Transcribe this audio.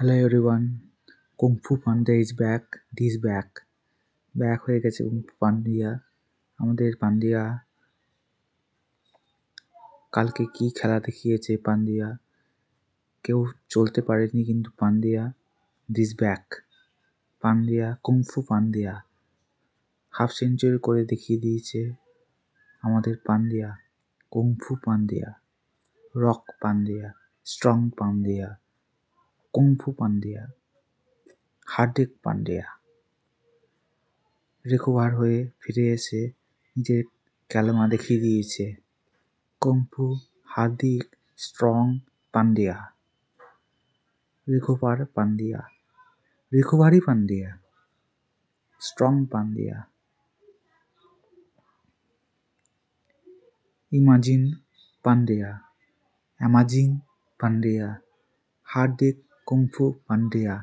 Hello everyone, kung fu panda is back, this back হয়ে গেছে kung fu Pandya. আমাদের পান্ডিয়া কালকে কি খেলা দেখিয়েছে পান্ডিয়া, কেউ চলতে পারেনি কিন্তু Pandya this back. Pandya, kung fu Pandya half century করে দেখিয়ে দিয়েছে আমাদের Pandya. Kung fu Pandya, rock Pandya, strong Pandya, kung fu Pandya, Hardik Pandya recover হয়ে ফিরে এসে নিজের ক্যালমা দেখিয়ে দিয়েছে। Kung fu, Hardik, strong Pandya, recovery Pandya, strong Pandya, imagine Pandya, amazing Pandya, Hardik kung fu Pandya,